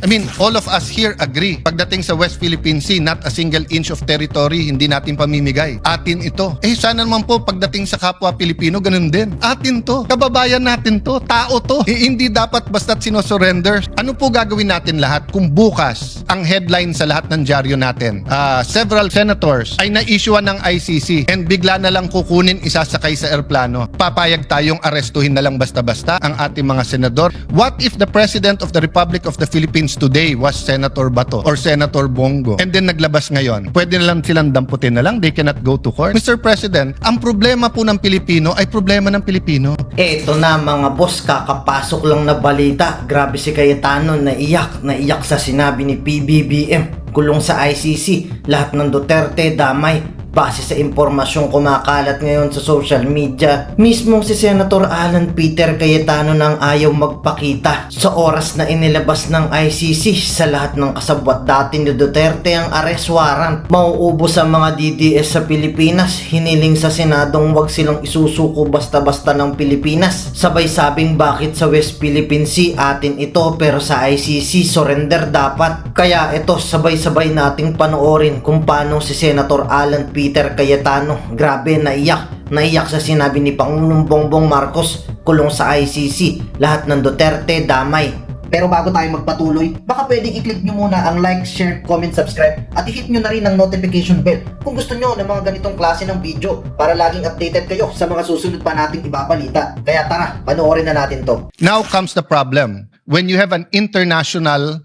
I mean, all of us here agree. Pagdating sa West Philippine Sea, not a single inch of territory hindi natin pamimigay. Atin ito. Sana naman po pagdating sa kapwa Pilipino, ganun din. Atin to. Kababayan natin to. Tao to. Hindi dapat basta't sinosurrender. Ano po gagawin natin lahat kung bukas ang headline sa lahat ng dyaryo natin? Several senators ay na-issuean ng ICC and bigla na lang kukunin isasakay sa airplano. Papayag tayong arestuhin na lang basta-basta ang ating mga senador. What if the President of the Republic of the Philippines today was Senator Bato or Senator Bongo and then naglabas ngayon? Pwede na lang silang damputin na lang. They cannot go to court. Mr. President, ang problema po ng Pilipino ay problema ng Pilipino. Eto na mga boss, kakapasok lang na balita. Grabe si Cayetano, naiyak sa sinabi ni PBBM. Kulong sa ICC, lahat ng Duterte damay. Base sa impormasyong kumakalat ngayon sa social media, mismong si Senator Alan Peter Cayetano nang ayaw magpakita sa oras na inilabas ng ICC sa lahat ng kasabwat dati ni Duterte ang arrest warrant. Mauubos ang mga DDS sa Pilipinas, hiniling sa Senadong wag silang isusuko basta-basta ng Pilipinas. Sabay sabing bakit sa West Philippine Sea atin ito pero sa ICC surrender dapat. Kaya ito sabay-sabay nating panoorin kung paano si Senator Alan Peter Cayetano, grabe, naiyak sa sinabi ni Pangulong Bongbong Marcos, kulong sa ICC, lahat ng Duterte damay. Pero bago tayo magpatuloy, baka pwedeng i-click nyo muna ang like, share, comment, subscribe at i-hit nyo na rin ang notification bell kung gusto nyo ng mga ganitong klase ng video para laging updated kayo sa mga susunod pa nating ibabalita. Kaya tara, panoorin na natin to. Now comes the problem. When you have an international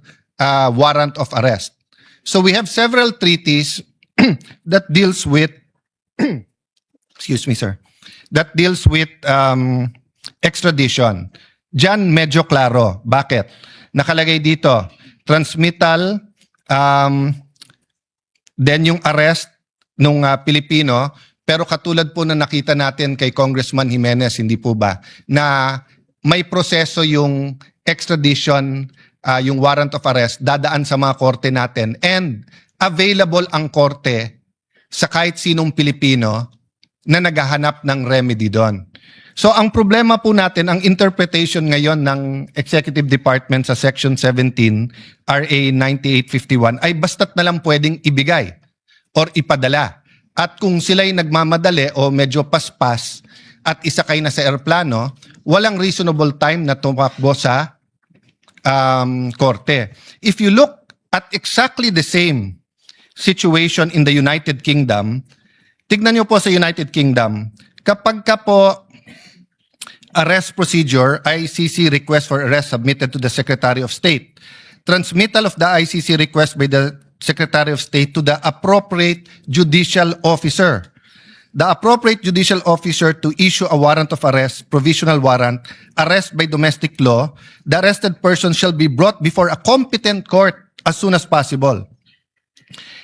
warrant of arrest. So we have several treaties that deals with excuse me sir, that deals with extradition. Diyan medyo klaro. Bakit? Nakalagay dito, transmittal, then yung arrest nung Pilipino, pero katulad po na nakita natin kay Congressman Jimenez, hindi po ba, na may proseso yung extradition, yung warrant of arrest, dadaan sa mga korte natin and available ang korte sa kahit sinong Pilipino na naghahanap ng remedy doon. So ang problema po natin, ang interpretation ngayon ng Executive Department sa Section 17, RA 9851 ay basta't na lang pwedeng ibigay or ipadala. At kung sila'y nagmamadali o medyo paspas at isakay na sa aeroplano, walang reasonable time na tumakbo sa korte. If you look at exactly the same situation in the United Kingdom, tignan nyo po sa United Kingdom, kapag ka po arrest procedure, ICC request for arrest submitted to the Secretary of State, transmittal of the ICC request by the Secretary of State to the appropriate judicial officer. The appropriate judicial officer to issue a warrant of arrest, provisional warrant, arrest by domestic law, the arrested person shall be brought before a competent court as soon as possible.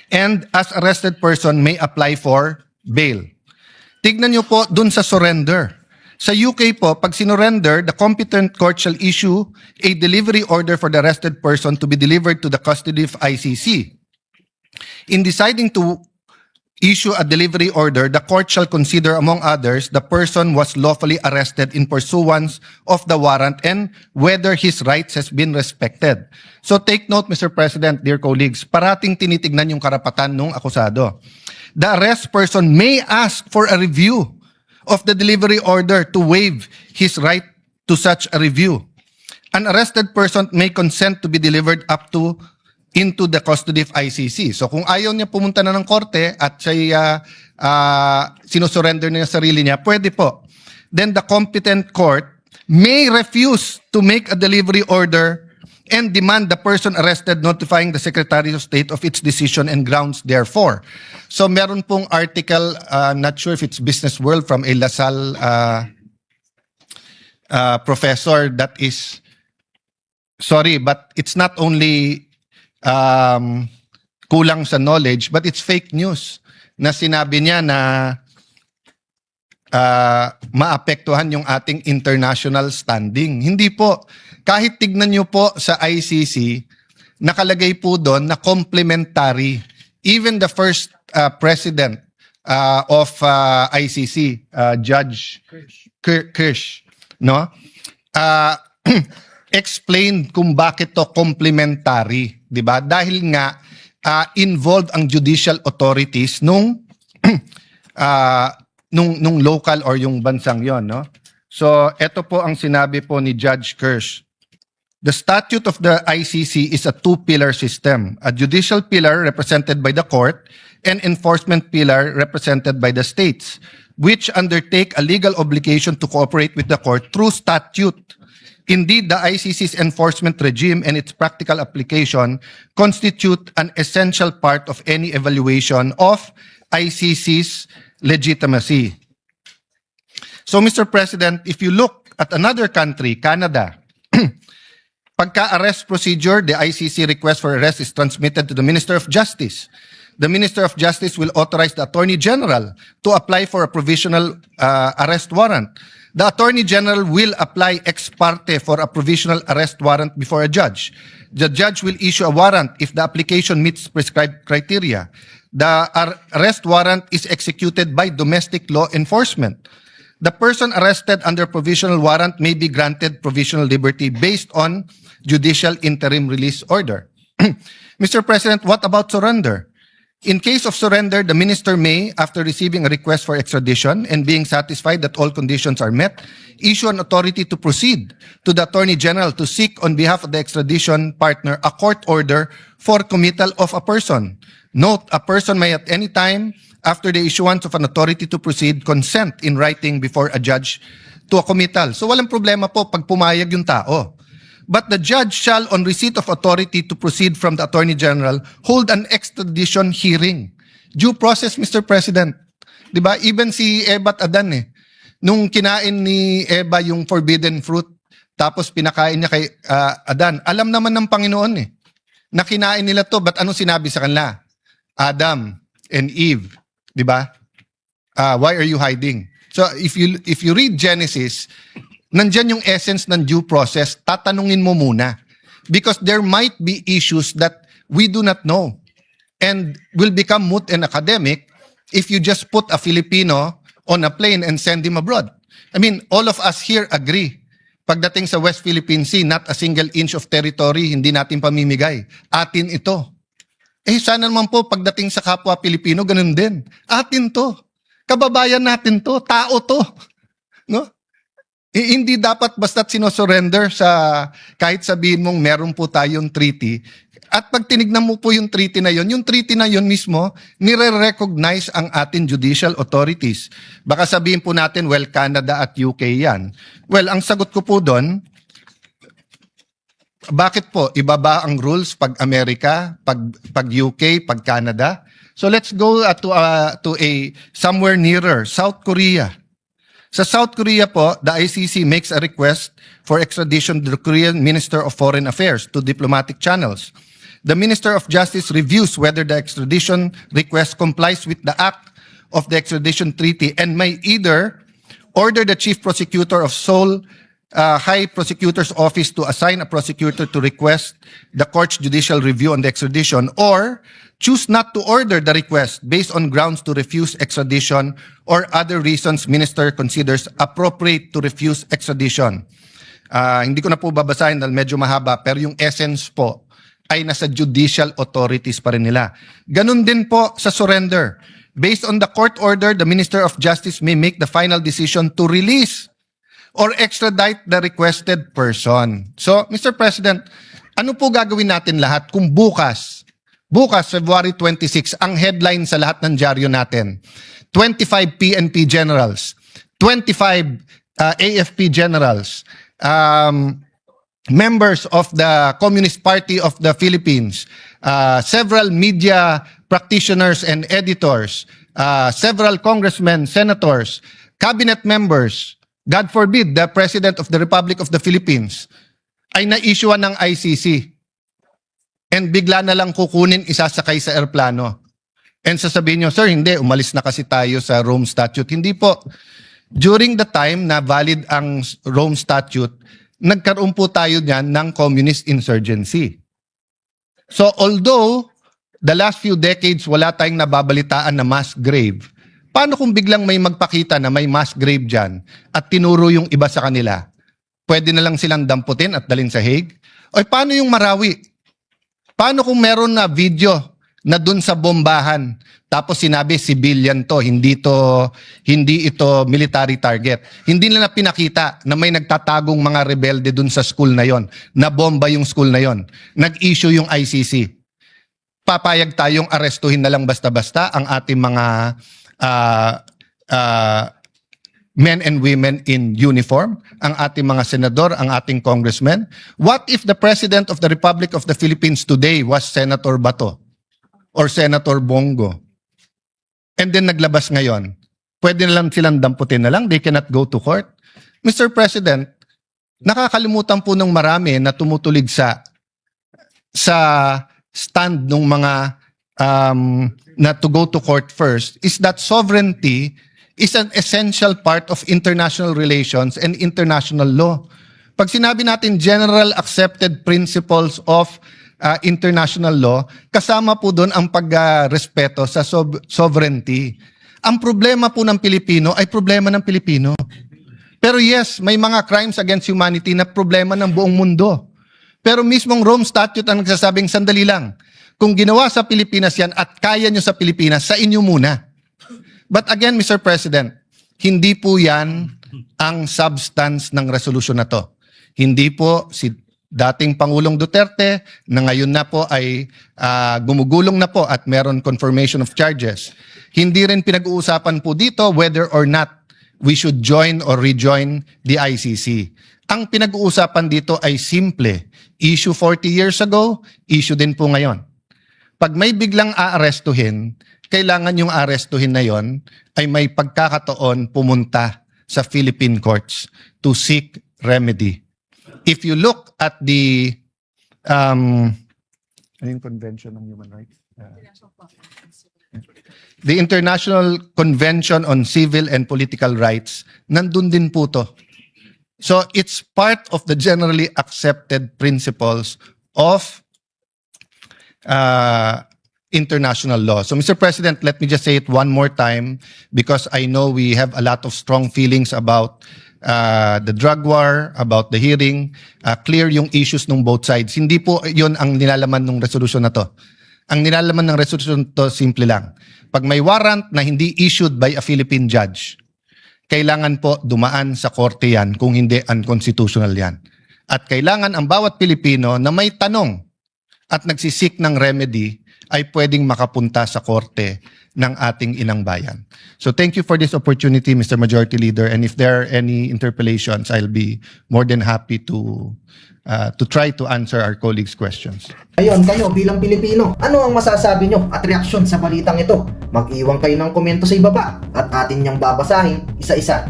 And as arrested person may apply for bail. Tignan nyo po dun sa surrender. Sa UK po, pag sinurrender, the competent court shall issue a delivery order for the arrested person to be delivered to the custody of ICC. In deciding to issue a delivery order, the court shall consider, among others, the person was lawfully arrested in pursuance of the warrant and whether his rights has been respected. So take note, Mr. President, dear colleagues, parating tinitignan yung karapatan ng akusado. The arrest person may ask for a review of the delivery order to waive his right to such a review. An arrested person may consent to be delivered up to into the custody of ICC. So kung ayaw niya pumunta na ng korte at siya sinusurrender niya sarili niya, pwede po. Then the competent court may refuse to make a delivery order and demand the person arrested notifying the Secretary of State of its decision and grounds therefore. So meron pong article, not sure if it's Business World, from a LaSalle professor that is, sorry, but it's not only kulang sa knowledge, but it's fake news na sinabi niya na maapektuhan yung ating international standing. Hindi po. Kahit tignan nyo po sa ICC, nakalagay po doon na complementary. Even the first president of ICC, Judge Kirsch, no? explained kung bakit to complementary, 'di ba? Dahil nga involved ang judicial authorities nung nung local or yung bansang 'yon, no? So, ito po ang sinabi po ni Judge Kirsch. The statute of the ICC is a two-pillar system, a judicial pillar represented by the court and enforcement pillar represented by the states, which undertake a legal obligation to cooperate with the court through statute. Indeed, the ICC's enforcement regime and its practical application constitute an essential part of any evaluation of ICC's legitimacy. So, Mr. President, if you look at another country, Canada, pagka-arrest procedure, the ICC request for arrest is transmitted to the Minister of Justice. The Minister of Justice will authorize the Attorney General to apply for a provisional arrest warrant. The Attorney General will apply ex parte for a provisional arrest warrant before a judge. The judge will issue a warrant if the application meets prescribed criteria. The arrest warrant is executed by domestic law enforcement. The person arrested under provisional warrant may be granted provisional liberty based on judicial interim release order. Mr. President, what about surrender? In case of surrender, the minister may, after receiving a request for extradition and being satisfied that all conditions are met, issue an authority to proceed to the Attorney General to seek on behalf of the extradition partner a court order for committal of a person. Note, a person may at any time after the issuance of an authority to proceed, consent in writing before a judge to a committal. So walang problema po pag pumayag yung tao. But the judge shall, on receipt of authority to proceed from the Attorney General, hold an extradition hearing. Due process, Mr. President. Diba? Even si Eva at Adan nung kinain ni Eva yung forbidden fruit, tapos pinakain niya kay Adan, alam naman ng Panginoon na kinain nila to, but ano sinabi sa kanila? Adam and Eve. Diba? Why are you hiding? So if you read Genesis, nandyan yung essence ng due process, tatanungin mo muna. Because there might be issues that we do not know and will become moot and academic if you just put a Filipino on a plane and send him abroad. I mean, all of us here agree. Pagdating sa West Philippine Sea, not a single inch of territory hindi natin pamimigay. Atin ito. Sana naman po pagdating sa kapwa Pilipino, ganun din. Atin to. Kababayan natin to. Tao to. No? Hindi dapat basta't sinosurrender sa kahit sabihin mong meron po tayong treaty. At pag tinignan mo po yung treaty na yun mismo, nire-recognize ang ating judicial authorities. Baka sabihin po natin, well, Canada at UK yan. Well, ang sagot ko po doon, bakit po ibaba ang rules pag Amerika, pag UK, pag Canada? So let's go to a somewhere nearer, South Korea. Sa South Korea po, the ICC makes a request for extradition to the Korean Minister of Foreign Affairs to diplomatic channels. The Minister of Justice reviews whether the extradition request complies with the act of the extradition treaty and may either order the Chief Prosecutor of Seoul High Prosecutor's Office to assign a prosecutor to request the court's judicial review on the extradition or choose not to order the request based on grounds to refuse extradition or other reasons minister considers appropriate to refuse extradition. Hindi ko na po babasahin dahil medyo mahaba, pero yung essence po ay nasa judicial authorities pa rin nila. Ganun din po sa surrender. Based on the court order, the Minister of Justice may make the final decision to release or extradite the requested person. So, Mr. President, ano po gagawin natin lahat kung bukas, February 26, ang headline sa lahat ng dyaryo natin, 25 PNP generals, 25 AFP generals, members of the Communist Party of the Philippines, several media practitioners and editors, several congressmen, senators, cabinet members, God forbid, the President of the Republic of the Philippines ay na-issuean ng ICC and bigla na lang kukunin, isasakay sa airplano. And sasabihin nyo, sir, hindi, umalis na kasi tayo sa Rome Statute. Hindi po. During the time na valid ang Rome Statute, nagkaroon po tayo niyan ng communist insurgency. So although the last few decades wala tayong nababalitaan na mass grave, paano kung biglang may magpakita na may mass grave dyan at tinuro yung iba sa kanila? pwede na lang silang damputin at dalhin sa Hague? O paano yung Marawi? Paano kung meron na video na dun sa bombahan, tapos sinabi civilian to, hindi ito military target. Hindi nila pinakita na may nagtatagong mga rebelde dun sa school na yon, na bomba yung school na yon. Nag-issue yung ICC. Papayag tayong arestuhin na lang basta-basta ang ating mga men and women in uniform, ang ating mga senador, ang ating congressmen? What if the President of the Republic of the Philippines today was Senator Bato or Senator Bongo? And then naglabas ngayon, pwede na lang silang damputin na lang, they cannot go to court. Mr. President, nakakalimutan po ng marami na tumutulig sa stand ng mga na to go to court first is that sovereignty is an essential part of international relations and international law. Pag sinabi natin general accepted principles of international law, kasama po doon ang pagrespeto sa sovereignty. Ang problema po ng Pilipino ay problema ng Pilipino. Pero yes, may mga crimes against humanity na problema ng buong mundo. Pero mismong Rome Statute ang nagsasabing, sandali lang, kung ginawa sa Pilipinas yan at kaya nyo sa Pilipinas, sa inyo muna. But again, Mr. President, hindi po yan ang substance ng resolution na to. Hindi po si dating Pangulong Duterte na ngayon na po ay gumugulong na po at meron confirmation of charges. Hindi rin pinag-uusapan po dito whether or not we should join or rejoin the ICC. Ang pinag-uusapan dito ay simple. Issue 40 years ago, issue din po ngayon. Pag may biglang aarestuhin, kailangan yung arestuhin na yon ay may pagkakataon pumunta sa Philippine courts to seek remedy. If you look at the Convention on Human Rights, the International Convention on Civil and Political Rights, nandun din po to. So it's part of the generally accepted principles of international law. So Mr. President, let me just say it one more time because I know we have a lot of strong feelings about the drug war, about the hearing. Clear yung issues ng both sides. Hindi po yun ang nilalaman ng resolution na to. Ang nilalaman ng resolution to simple lang. Pag may warrant na hindi issued by a Philippine judge, kailangan po dumaan sa korte yan, kung hindi unconstitutional yan. At kailangan ang bawat Pilipino na may tanong at nagsisik ng remedy ay pwedeng makapunta sa korte ng ating inang bayan. So thank you for this opportunity, Mr. Majority Leader. And if there are any interpellations, I'll be more than happy to try to answer our colleagues' questions. Ngayon, kayo bilang Pilipino, ano ang masasabi nyo at reaksyon sa balitang ito? Mag-iwan kayo ng komento sa ibaba at atin niyang babasahin isa-isa.